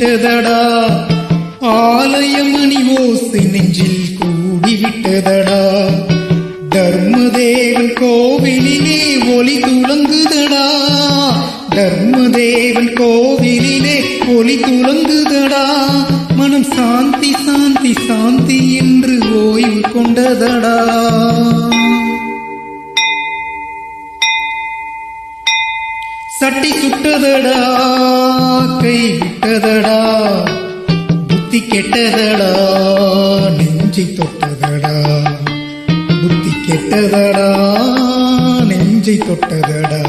விட்டதடா, ஆலயமணி ஓசை நெஞ்சில் கூடிவிட்டதடா, தர்மதேவன் கோவிலிலே ஒலி துளங்குதடா, தர்மதேவன் கோவிலிலே ஒலி துளங்குதடா, மனம் சாந்தி சாந்தி சாந்தி என்று ஓய்வு கொண்டதடா. சட்டி சுட்டதடா, கை விட்டதடா, புத்தி கெட்டதடா, நெஞ்சை தொட்டதடா, புத்தி கெட்டதடா, நெஞ்சை தொட்டதடா.